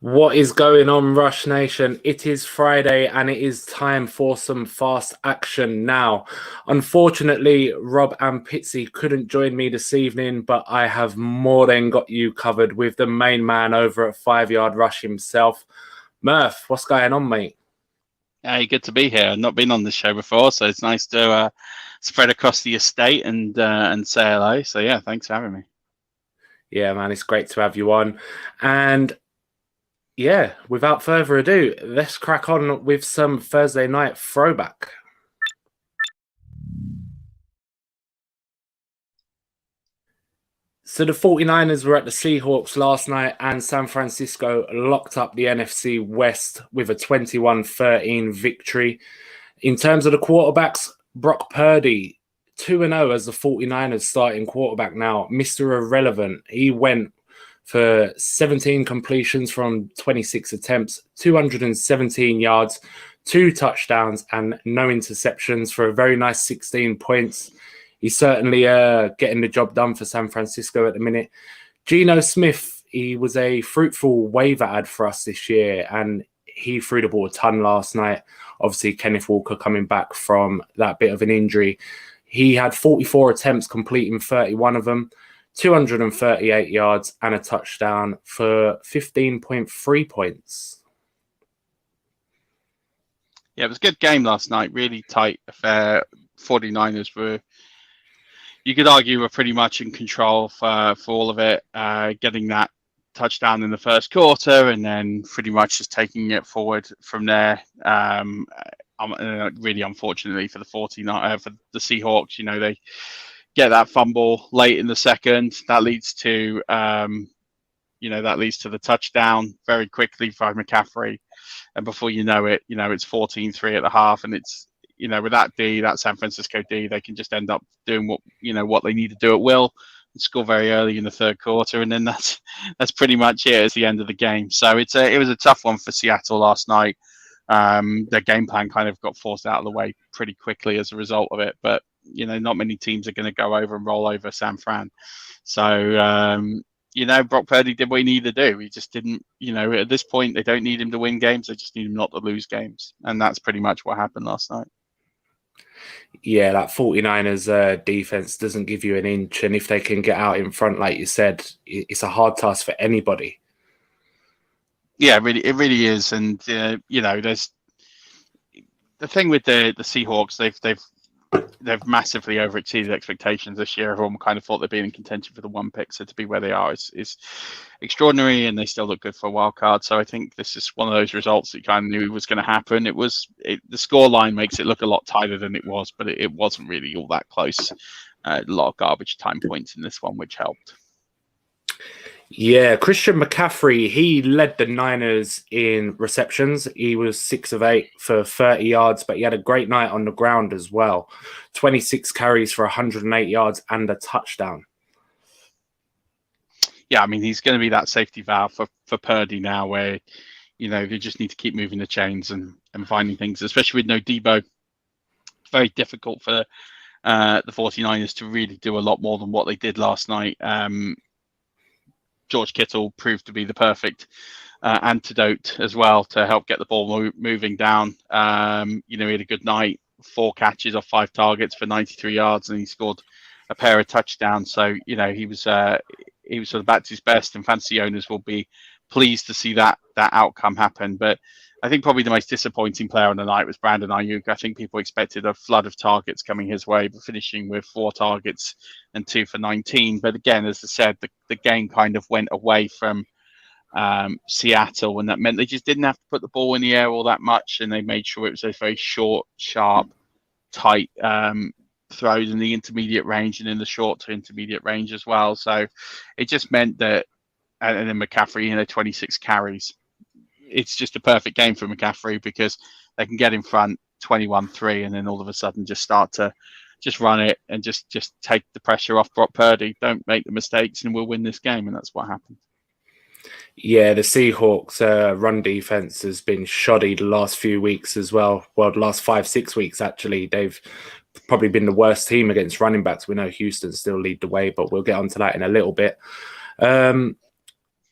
What is going on, Rush Nation? It is Friday and it is time for some fast action now. Unfortunately, Rob and Pitsy couldn't join me this evening, but I have more than got you covered with the main man over at 5 Yard Rush himself. Murf, what's going on, mate? Hey, good to be here. I've not been on this show before, so it's nice to spread across the estate and say hello. So yeah, thanks for having me. Yeah, man, it's great to have you on. And yeah, without further ado, let's crack on with some Thursday night throwback. So the 49ers were at the Seahawks last night and San Francisco locked up the NFC West with a 21-13 victory. In terms of the quarterbacks, Brock Purdy, 2-0 as the 49ers starting quarterback now, Mr. Irrelevant. He went for 17 completions from 26 attempts, 217 yards, 2 touchdowns, and no interceptions for a very nice 16 points. He's certainly getting the job done for San Francisco at the minute. Geno Smith, he was a fruitful waiver ad for us this year, and he threw the ball a ton last night. Obviously, Kenneth Walker coming back from that bit of an injury. He had 44 attempts, completing 31 of them, 238 yards, and a touchdown for 15.3 points. Yeah, it was a good game last night. Really tight affair. 49ers were, you could argue, were pretty much in control for all of it, getting that touchdown in the first quarter and then pretty much just taking it forward from there. Really unfortunately for the 49 for the Seahawks, they get that fumble late in the second. That leads to the touchdown very quickly by McCaffrey, and before you know it, it's 14-3 at the half, and it's with that San Francisco D, they can just end up doing what they need to do at will and score very early in the third quarter, and then that's pretty much it. It's the end of the game. So it was a tough one for Seattle last night. Their game plan kind of got forced out of the way pretty quickly as a result of it, but not many teams are going to go over and roll over San Fran. So Brock Purdy did what he needed to do. He just didn't, at this point, they don't need him to win games. They just need him not to lose games. And that's pretty much what happened last night. Yeah, that 49ers defense doesn't give you an inch. And if they can get out in front, like you said, it's a hard task for anybody. Yeah, it really is. And, there's the thing with the Seahawks, they've massively overexceeded expectations this year. Everyone kind of thought they'd be in contention for the one pick, so to be where they are is extraordinary, and they still look good for a wild card. So I think this is one of those results that you kind of knew was going to happen. The score line makes it look a lot tighter than it was, but it wasn't really all that close. A lot of garbage time points in this one, which helped. Yeah, Christian McCaffrey, he led the Niners in receptions. He was 6 of 8 for 30 yards, but he had a great night on the ground as well. 26 carries for 108 yards and a touchdown. Yeah, I mean, he's going to be that safety valve for Purdy now, where, they just need to keep moving the chains and finding things, especially with no Debo. It's very difficult for the 49ers to really do a lot more than what they did last night. George Kittle proved to be the perfect antidote as well to help get the ball moving down. He had a good night, 4 catches off 5 targets for 93 yards, and he scored a pair of touchdowns. So, he was sort of back to his best, and fantasy owners will be pleased to see that outcome happen. But I think probably the most disappointing player on the night was Brandon Ayuk. I think people expected a flood of targets coming his way, but finishing with 4 targets and 2 for 19. But again, as I said, the game kind of went away from Seattle, and that meant they just didn't have to put the ball in the air all that much, and they made sure it was a very short, sharp, tight throws in the intermediate range and in the short to intermediate range as well. So it just meant that, and then McCaffrey, 26 carries. It's just a perfect game for McCaffrey because they can get in front 21-3 and then all of a sudden just start to just run it and just take the pressure off Brock Purdy. Don't make the mistakes and we'll win this game. And that's what happened. Yeah, the Seahawks run defense has been shoddy the last few weeks as well. Well, the last 5-6 weeks, actually. They've probably been the worst team against running backs. We know Houston still lead the way, but we'll get onto that in a little bit.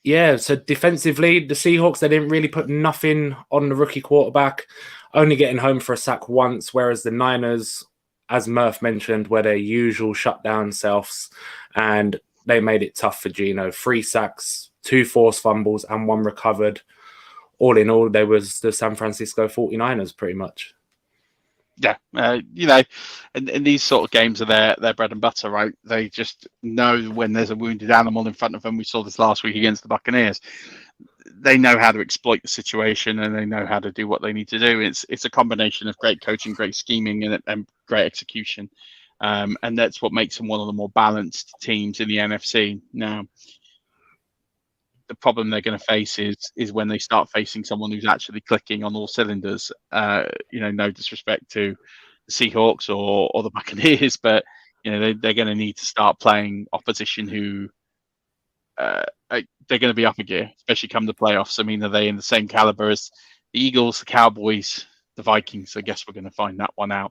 Yeah, so defensively, the Seahawks, they didn't really put nothing on the rookie quarterback, only getting home for a sack once, whereas the Niners, as Murf mentioned, were their usual shutdown selves, and they made it tough for Geno. 3 sacks, 2 forced fumbles, and 1 recovered. All in all, there was the San Francisco 49ers pretty much. Yeah, and these sort of games are their bread and butter, right? They just know when there's a wounded animal in front of them. We saw this last week against the Buccaneers. They know how to exploit the situation, and they know how to do what they need to do. It's a combination of great coaching, great scheming, and great execution, and that's what makes them one of the more balanced teams in the NFC. Now, the problem they're going to face is when they start facing someone who's actually clicking on all cylinders. No disrespect to the Seahawks or the Buccaneers, but they're going to need to start playing opposition who they're going to be up a gear, especially come the playoffs. I mean, are they in the same caliber as the Eagles, the Cowboys, the Vikings? I guess we're going to find that one out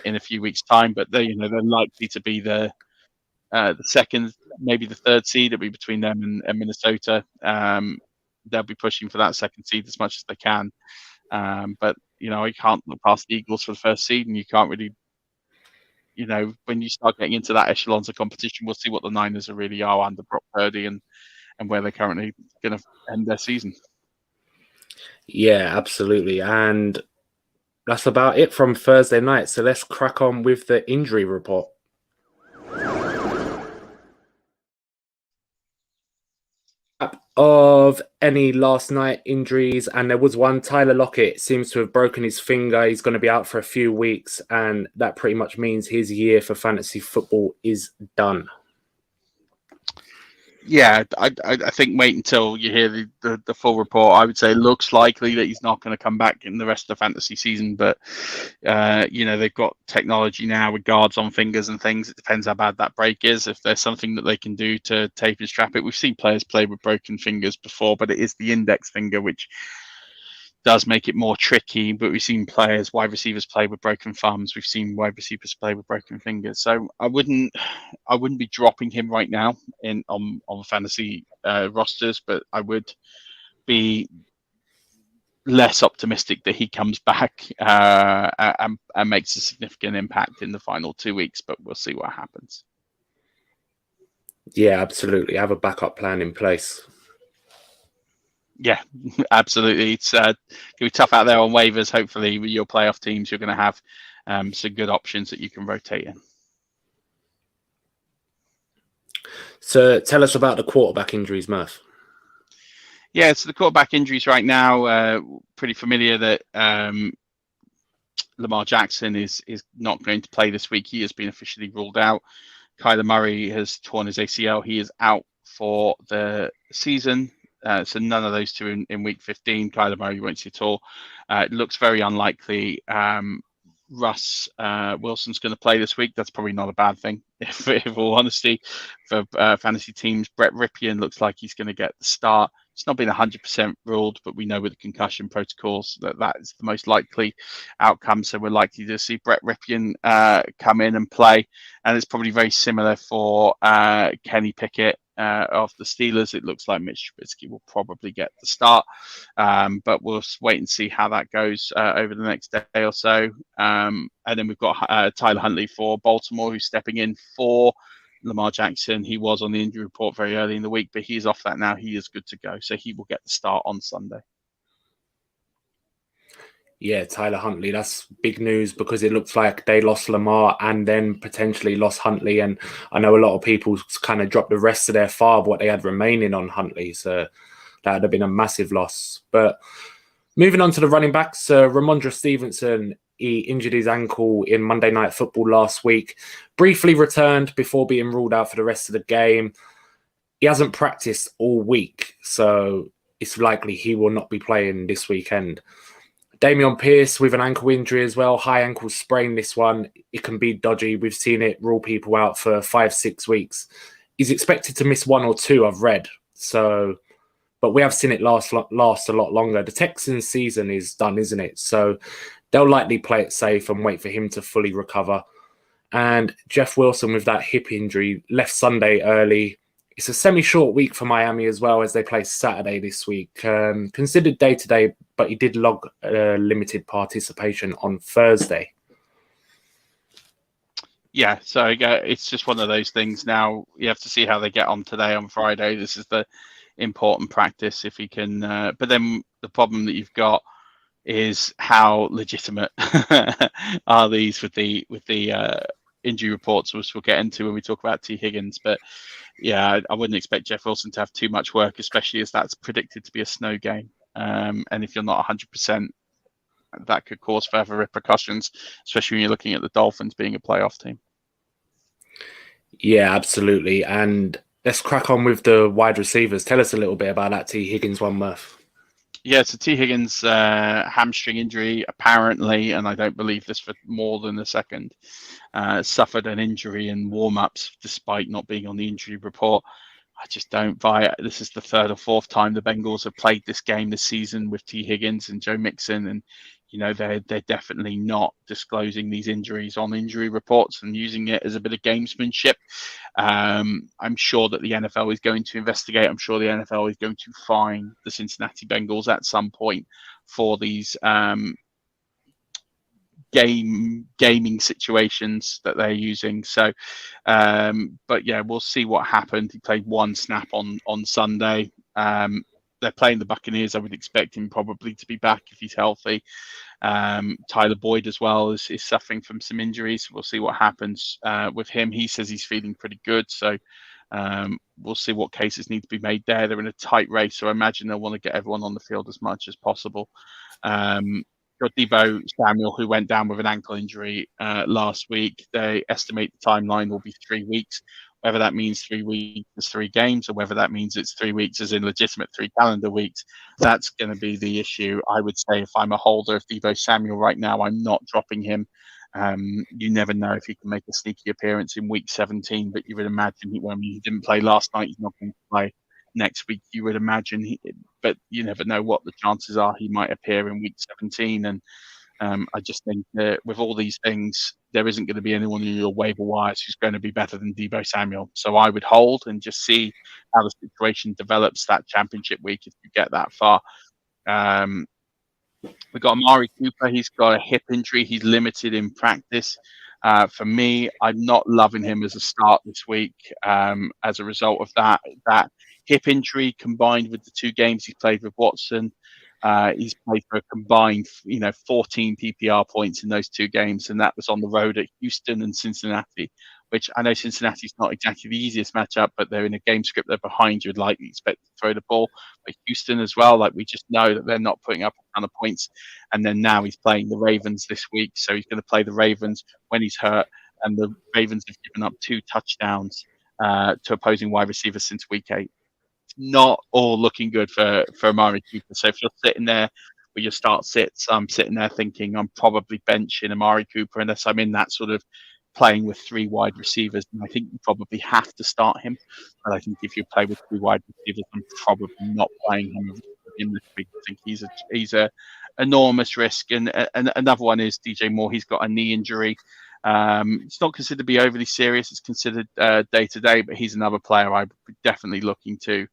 in a few weeks' time. But they're likely to be the second, maybe the third seed. It'll be between them and Minnesota. They'll be pushing for that second seed as much as they can. But I can't look past the Eagles for the first seed, and you can't really, when you start getting into that echelons of competition, we'll see what the Niners really are under Brock Purdy and where they're currently going to end their season. Yeah, absolutely. And that's about it from Thursday night. So let's crack on with the injury report. Of any last night injuries, and there was one. Tyler Lockett seems to have broken his finger. He's going to be out for a few weeks, and that pretty much means his year for fantasy football is done. Yeah, I think wait until you hear the full report. I would say it looks likely that he's not going to come back in the rest of the fantasy season, but they've got technology now with guards on fingers and things. It depends how bad that break is. If there's something that they can do to tape and strap it, we've seen players play with broken fingers before, but it is the index finger which does make it more tricky. But we've seen wide receivers play with broken thumbs. We've seen wide receivers play with broken fingers. So I wouldn't be dropping him right now on fantasy rosters, but I would be less optimistic that he comes back and makes a significant impact in the final 2 weeks. But we'll see what happens. Yeah, absolutely. Have a backup plan in place. Yeah, absolutely. It's going to be tough out there on waivers. Hopefully, with your playoff teams, you're going to have some good options that you can rotate in. So tell us about the quarterback injuries, Murph. Yeah, so the quarterback injuries right now, pretty familiar that Lamar Jackson is not going to play this week. He has been officially ruled out. Kyler Murray has torn his ACL. He is out for the season. So none of those two in week 15. Kyler Murray won't see at all. It looks very unlikely. Russ Wilson's going to play this week. That's probably not a bad thing, if all honesty, for fantasy teams. Brett Ripien looks like he's going to get the start. It's not been 100% ruled, but we know with the concussion protocols that is the most likely outcome. So we're likely to see Brett Ripien come in and play. And it's probably very similar for Kenny Pickett of the Steelers. It looks like Mitch Trubisky will probably get the start, but we'll wait and see how that goes over the next day or so. And then we've got Tyler Huntley for Baltimore, who's stepping in for Lamar Jackson. He was on the injury report very early in the week, but he's off that now. He is good to go, so he will get the start on Sunday. Yeah, Tyler Huntley, that's big news because it looks like they lost Lamar and then potentially lost Huntley. And I know a lot of people kind of dropped the rest of their FARB, what they had remaining on Huntley. So that would have been a massive loss. But moving on to the running backs, Ramondre Stevenson, he injured his ankle in Monday Night Football last week, briefly returned before being ruled out for the rest of the game. He hasn't practiced all week, so it's likely he will not be playing this weekend. Dameon Pierce with an ankle injury as well, high ankle sprain this one. It can be dodgy. We've seen it rule people out for 5-6 weeks. He's expected to miss 1 or 2, I've read. So, but we have seen it last a lot longer. The Texans season is done, isn't it? So they'll likely play it safe and wait for him to fully recover. And Jeff Wilson with that hip injury left Sunday early. It's a semi-short week for Miami as well, as they play Saturday this week. Considered day-to-day, but he did log limited participation on Thursday. Yeah, so it's just one of those things now. You have to see how they get on today on Friday. This is the important practice if he can. But then the problem that you've got is how legitimate are these with the injury reports, which we'll get into when we talk about T. Higgins. But yeah, I wouldn't expect Jeff Wilson to have too much work, especially as that's predicted to be a snow game. And if you're not 100%, that could cause further repercussions, especially when you're looking at the Dolphins being a playoff team. Yeah, absolutely. And let's crack on with the wide receivers. Tell us a little bit about that T. Higgins one, Murf. Yeah, so T. Higgins' hamstring injury, apparently, and I don't believe this for more than a second, suffered an injury in warm-ups despite not being on the injury report. I just don't buy it. This is the third or fourth time the Bengals have played this game this season with T. Higgins and Joe Mixon, and they're definitely not disclosing these injuries on injury reports and using it as a bit of gamesmanship. I'm sure that the NFL is going to investigate. I'm sure the NFL is going to fine the Cincinnati Bengals at some point for these gaming situations that they're using. So, but yeah, we'll see what happened. He played one snap on Sunday. They're playing the Buccaneers. I would expect him probably to be back if he's healthy. Tyler Boyd as well is suffering from some injuries. We'll see what happens with him. He says he's feeling pretty good. So we'll see what cases need to be made there. They're in a tight race, so I imagine they'll want to get everyone on the field as much as possible. Got Deebo Samuel, who went down with an ankle injury last week. They estimate the timeline will be 3 weeks. Whether that means 3 weeks is 3 games, or whether that means it's 3 weeks as in legitimate 3 calendar weeks, that's going to be the issue. I would say if I'm a holder of Deebo Samuel right now, I'm not dropping him. You never know if he can make a sneaky appearance in week 17, but you would imagine he didn't play last night. He's not going to play next week, you would imagine. But you never know what the chances are he might appear in week 17. And I just think that with all these things, there isn't going to be anyone in your waiver wires who's going to be better than Deebo Samuel. So I would hold and just see how the situation develops that championship week if you get that far. We've got Amari Cooper. He's got a hip injury. He's limited in practice. For me, I'm not loving him as a start this week as a result of that hip injury combined with the 2 games he's played with Watson. He's played for a combined, 14 PPR points in those 2 games, and that was on the road at Houston and Cincinnati, which I know Cincinnati's not exactly the easiest matchup, but they're in a game script. They're behind. You'd likely expect to throw the ball. But Houston as well, we just know that they're not putting up a ton of points. And then now he's playing the Ravens this week, so he's going to play the Ravens when he's hurt. And the Ravens have given up 2 touchdowns to opposing wide receivers since week 8. Not all looking good for Amari Cooper. So if you're sitting there with your start sits, I'm sitting there thinking I'm probably benching Amari Cooper unless I'm in that sort of playing with 3 wide receivers. And I think you probably have to start him. But I think if you play with 3 wide receivers, I'm probably not playing him this week. I think he's a enormous risk. And another one is DJ Moore. He's got a knee injury. It's not considered to be overly serious. It's considered day to day, but he's another player I'd be definitely looking to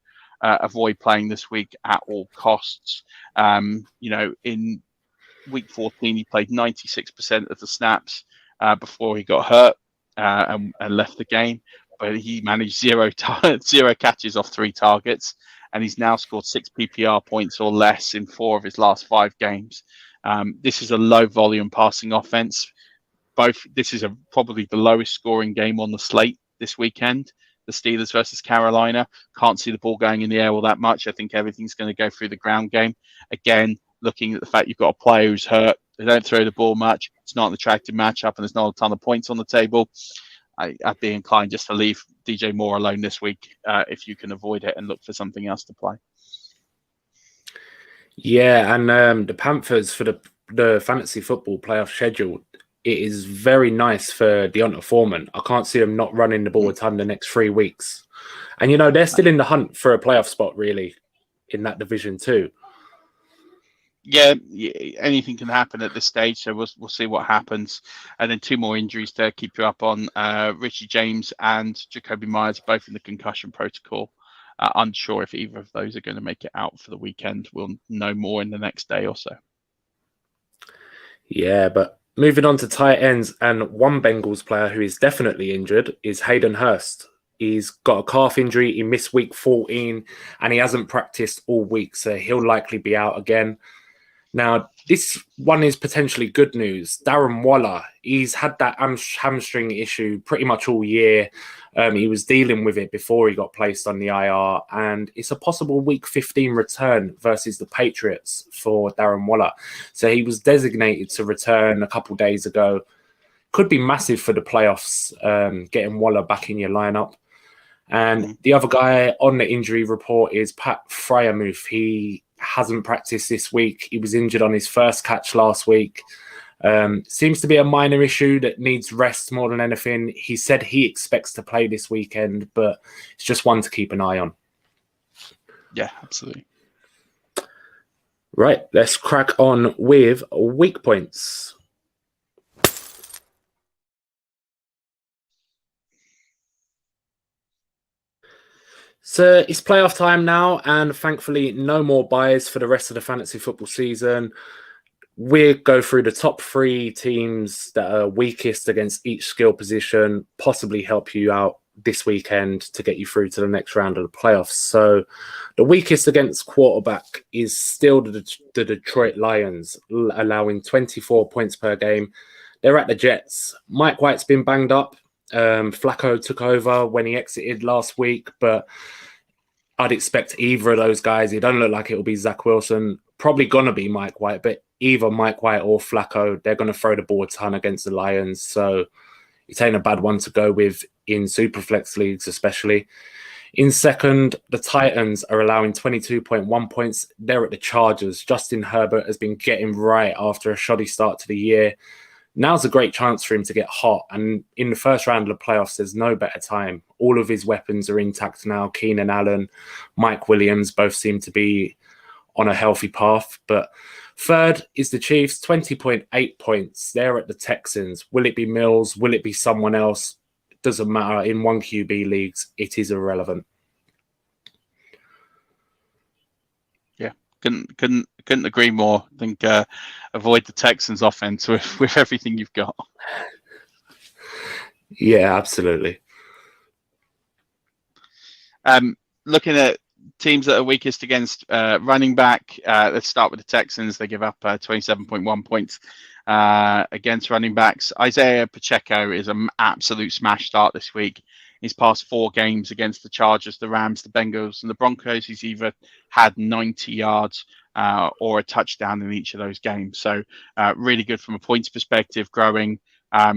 avoid playing this week at all costs. In week 14, he played 96% of the snaps before he got hurt and left the game. But he managed 0 catches off 3 targets, and he's now scored 6 PPR points or less in 4 of his last 5 games. This is a low volume passing offense. This is probably the lowest scoring game on the slate this weekend. The Steelers versus Carolina. Can't see the ball going in the air all that much. I think everything's going to go through the ground game. Again, looking at the fact you've got a player who's hurt, they don't throw the ball much. It's not an attractive matchup, and there's not a ton of points on the table. I'd be inclined just to leave DJ Moore alone this week if you can avoid it and look for something else to play. Yeah, and the Panthers for the fantasy football playoff schedule, it is very nice for Deonta Foreman. I can't see them not running the ball a ton the next 3 weeks. And, they're still in the hunt for a playoff spot, really, in that division too. Yeah, anything can happen at this stage, so we'll see what happens. And then two more injuries to keep you up on: Richie James and Jacoby Myers, both in the concussion protocol. Unsure if either of those are going to make it out for the weekend. We'll know more in the next day or so. Yeah, but moving on to tight ends, and one Bengals player who is definitely injured is Hayden Hurst. He's got a calf injury. He missed week 14 and he hasn't practiced all week, so he'll likely be out again. Now, this one is potentially good news. Darren Waller, he's had that hamstring issue pretty much all year. He was dealing with it before he got placed on the IR, and it's a possible week 15 return versus the Patriots for Darren Waller. So he was designated to return a couple days ago. Could be massive for the playoffs, getting Waller back in your lineup. And the other guy on the injury report is Pat Fryermuth. He hasn't practiced this week. He was injured on his first catch last week. Seems to be a minor issue that needs rest more than anything. He said he expects to play this weekend, but it's just one to keep an eye on. Yeah, absolutely. Right, let's crack on with weak points. So it's playoff time now, and thankfully no more buys for the rest of the fantasy football season. We'll go through the top 3 teams that are weakest against each skill position, possibly help you out this weekend to get you through to the next round of the playoffs. So the weakest against quarterback is still the Detroit Lions, allowing 24 points per game. They're at the Jets. Mike White's been banged up. Flacco took over when he exited last week, but I'd expect either of those guys. It don't look like it'll be Zach Wilson. Probably going to be Mike White, but either Mike White or Flacco, they're going to throw the ball a ton against the Lions. So it ain't a bad one to go with in Superflex leagues, especially. In second, the Titans are allowing 22.1 points. They're at the Chargers. Justin Herbert has been getting right after a shoddy start to the year. Now's a great chance for him to get hot. And in the first round of the playoffs, there's no better time. All of his weapons are intact now. Keenan Allen, Mike Williams both seem to be on a healthy path. But third is the Chiefs, 20.8 points. They're at the Texans. Will it be Mills? Will it be someone else? It doesn't matter. In one QB leagues, it is irrelevant. Couldn't agree more. I think avoid the Texans offense with everything you've got. Yeah, absolutely. Looking at teams that are weakest against running back, let's start with the Texans. They give up 27.1 points against running backs. Isaiah Pacheco is an absolute smash start this week. His past 4 games against the Chargers, the Rams, the Bengals, and the Broncos, he's either had 90 yards or a touchdown in each of those games. So really good from a points perspective, growing.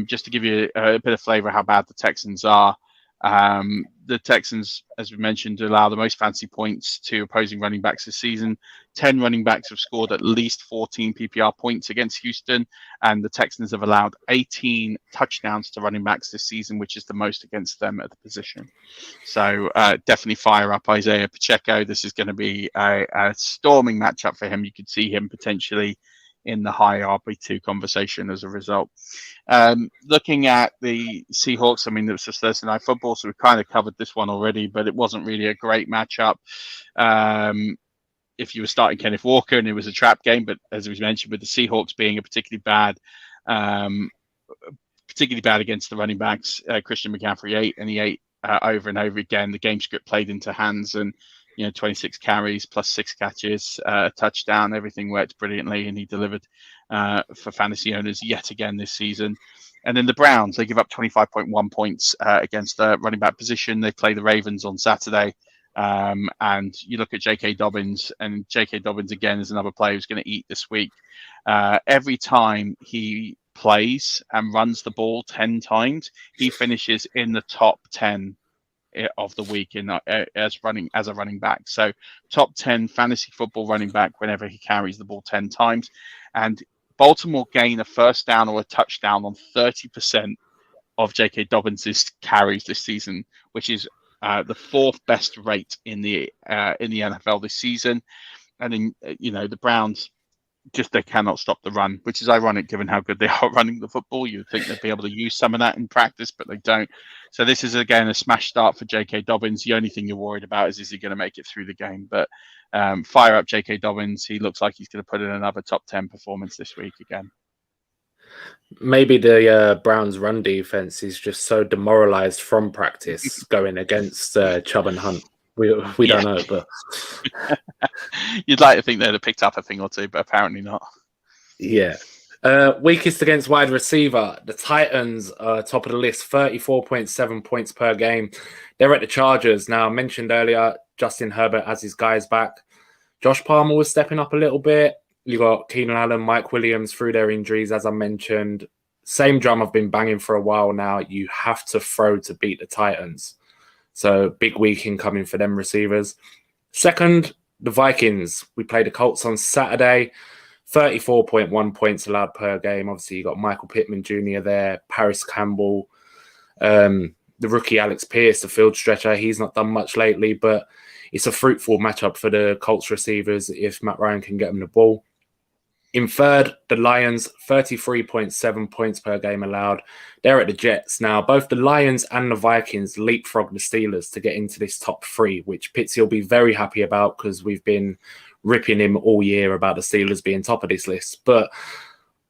Just to give you a bit of flavor of how bad the Texans are, the Texans, as we mentioned, allow the most fantasy points to opposing running backs this season. 10 running backs have scored at least 14 PPR points against Houston, and the Texans have allowed 18 touchdowns to running backs this season, which is the most against them at the position. So definitely fire up Isaiah Pacheco. This is going to be a storming matchup for him. You could see him potentially in the high RB2 conversation as a result. Looking at the Seahawks, I mean, it was just Thursday Night Football, so we kind of covered this one already, but it wasn't really a great matchup. If you were starting Kenneth Walker and it was a trap game, but as we mentioned, with the Seahawks being a particularly bad against the running backs, Christian McCaffrey ate, and he ate over and over again. The game script played into hands, and 26 carries plus 6 catches, touchdown, everything worked brilliantly, and he delivered for fantasy owners yet again this season. And then the Browns, they give up 25.1 points against the running back position. They play the Ravens on Saturday. And you look at J.K. Dobbins, and J.K. Dobbins, again, is another player who's going to eat this week. Every time he plays and runs the ball 10 times, he finishes in the top 10 of the week as a running back. So top 10 fantasy football running back whenever he carries the ball 10 times. And Baltimore gain a first down or a touchdown on 30% of J.K. Dobbins' carries this season, which is the 4th best rate in the NFL this season. And then the Browns, just they cannot stop the run, which is ironic given how good they are running the football. You'd think they'd be able to use some of that in practice, but they don't. So this is, again, a smash start for J.K. Dobbins. The only thing you're worried about is he going to make it through the game? But fire up J.K. Dobbins. He looks like he's going to put in another top 10 performance this week again. Maybe the Browns' run defense is just so demoralized from practice going against Chubb and Hunt. We don't know, but you'd like to think they'd have picked up a thing or two, but apparently not. Yeah. Weakest against wide receiver. The Titans are top of the list, 34.7 points per game. They're at the Chargers. Now, I mentioned earlier, Justin Herbert has his guys back. Josh Palmer was stepping up a little bit. You got Keenan Allen, Mike Williams through their injuries, as I mentioned. Same drum I've been banging for a while now. You have to throw to beat the Titans. So big week incoming for them receivers. Second, the Vikings. We played the Colts on Saturday. 34.1 points allowed per game. Obviously, you got Michael Pittman Jr. there, Paris Campbell, the rookie Alex Pierce, the field stretcher. He's not done much lately, but it's a fruitful matchup for the Colts receivers if Matt Ryan can get them the ball. In third, the Lions, 33.7 points per game allowed. They're at the Jets. Now, both the Lions and the Vikings leapfrog the Steelers to get into this top three, which Pitsy will be very happy about because we've been ripping him all year about the Steelers being top of this list. But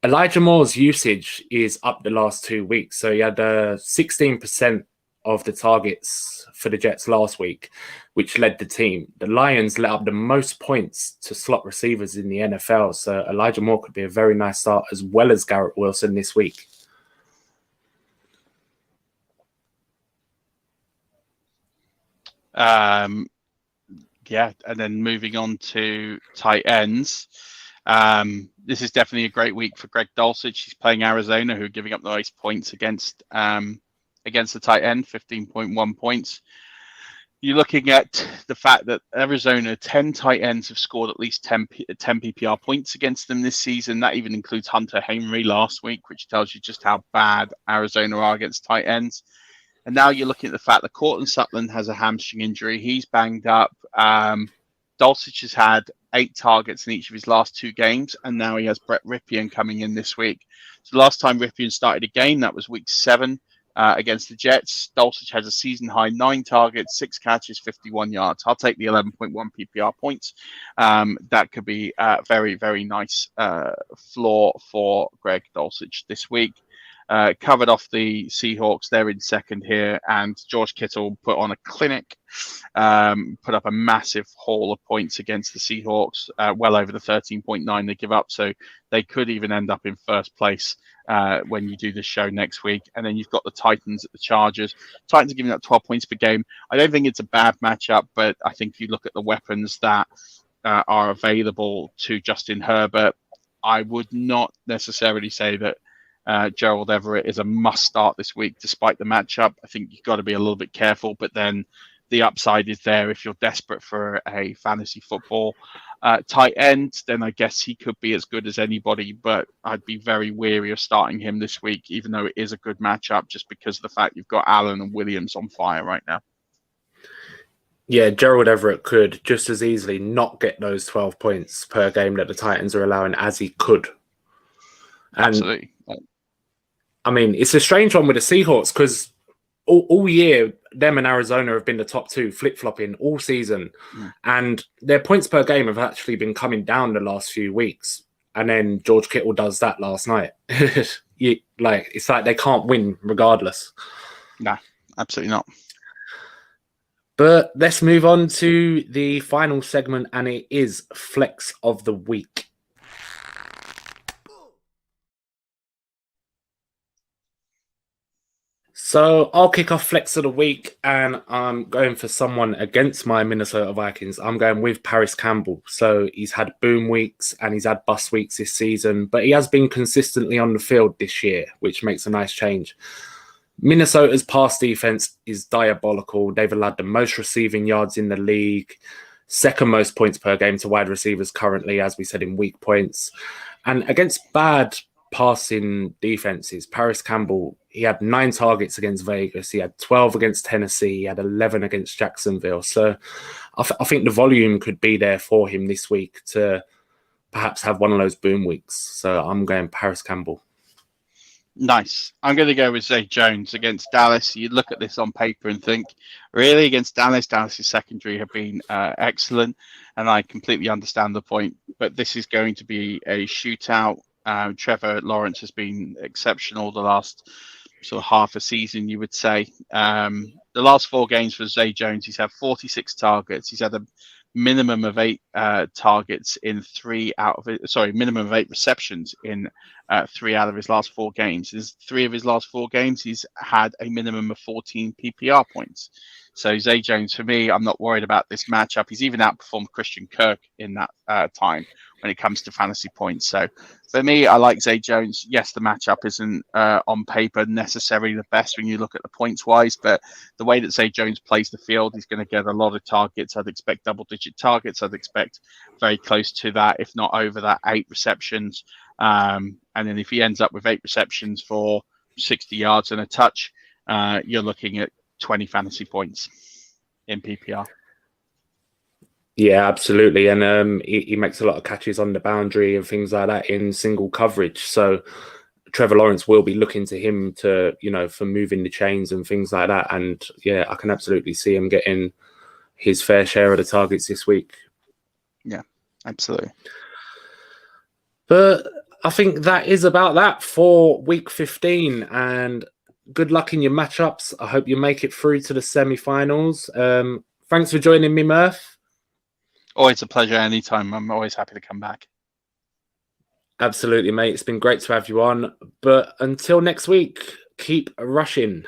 Elijah Moore's usage is up the last 2 weeks. So he had 16% of the targets for the Jets last week, which led the team. The Lions let up the most points to slot receivers in the NFL. So Elijah Moore could be a very nice start, as well as Garrett Wilson this week. Yeah, and then moving on to tight ends. This is definitely a great week for Greg Dulcich. He's playing Arizona, who are giving up the most points against the tight end, 15.1 points. You're looking at the fact that Arizona, 10 tight ends have scored at least 10 PPR points against them this season. That even includes Hunter Henry last week, which tells you just how bad Arizona are against tight ends. And now you're looking at the fact that Cortland Sutton has a hamstring injury. He's banged up. Dulcich has had 8 targets in each of his last 2 games, and now he has Brett Ripien coming in this week. So the last time Ripien started a game, that was week 7 against the Jets. Dulcich has a season-high 9 targets, 6 catches, 51 yards. I'll take the 11.1 PPR points. That could be a very, very nice floor for Greg Dulcich this week. Covered off the Seahawks. They're in second here, and George Kittle put on a clinic, put up a massive haul of points against the Seahawks, well over the 13.9 they give up. So they could even end up in first place when you do this show next week. And then you've got the Titans at the Chargers. Titans are giving up 12 points per game. I don't think it's a bad matchup, but I think you look at the weapons that are available to Justin Herbert. I would not necessarily say that Gerald Everett is a must start this week, despite the matchup. I think you've got to be a little bit careful, but then the upside is there if you're desperate for a fantasy football tight end. Then I guess he could be as good as anybody, but I'd be very wary of starting him this week, even though it is a good matchup, just because of the fact you've got Allen and Williams on fire right now. Yeah, Gerald Everett could just as easily not get those 12 points per game that the Titans are allowing as he could. And absolutely. I mean, it's a strange one with the Seahawks because all year, them and Arizona have been the top 2, flip-flopping all season. And their points per game have actually been coming down the last few weeks. And then George Kittle does that last night. It's like they can't win regardless. No, absolutely not. But let's move on to the final segment, and it is Flex of the Week. So I'll kick off Flex of the Week, and I'm going for someone against my Minnesota Vikings. I'm going with Paris Campbell. So he's had boom weeks and he's had bust weeks this season, but he has been consistently on the field this year, which makes a nice change. Minnesota's pass defense is diabolical. They've allowed the most receiving yards in the league, second most points per game to wide receivers currently, as we said, in weak points. And against bad passing defenses, Paris Campbell, he had 9 targets against Vegas. He had 12 against Tennessee. He had 11 against Jacksonville. So I think the volume could be there for him this week to perhaps have one of those boom weeks. So I'm going Paris Campbell. Nice. I'm going to go with Zay Jones against Dallas. You look at this on paper and think, really, against Dallas? Dallas's secondary have been excellent, and I completely understand the point. But this is going to be a shootout. Trevor Lawrence has been exceptional the last sort of half a season, you would say. The last 4 games for Zay Jones, he's had 46 targets. He's had a minimum of 8 targets in 3 out of it. Sorry, minimum of 8 receptions in 3 out of his last 4 games. In 3 of his last 4 games, he's had a minimum of 14 PPR points. So Zay Jones, for me, I'm not worried about this matchup. He's even outperformed Christian Kirk in that time when it comes to fantasy points. So for me, I like Zay Jones. Yes, the matchup isn't on paper necessarily the best when you look at the points wise, but the way that Zay Jones plays the field, he's going to get a lot of targets. I'd expect double-digit targets. I'd expect very close to that, if not over that, 8 receptions. And then if he ends up with 8 receptions for 60 yards and a touch, you're looking at 20 fantasy points in PPR. Yeah, absolutely. And he makes a lot of catches on the boundary and things like that in single coverage. So Trevor Lawrence will be looking to him to, for moving the chains and things like that. And yeah, I can absolutely see him getting his fair share of the targets this week. Yeah, absolutely. But I think that is about that for week 15. And good luck in your matchups. I hope you make it through to the semi-finals. Thanks for joining me, Murf. Always a pleasure anytime. I'm always happy to come back. Absolutely, mate. It's been great to have you on. But until next week, keep rushing.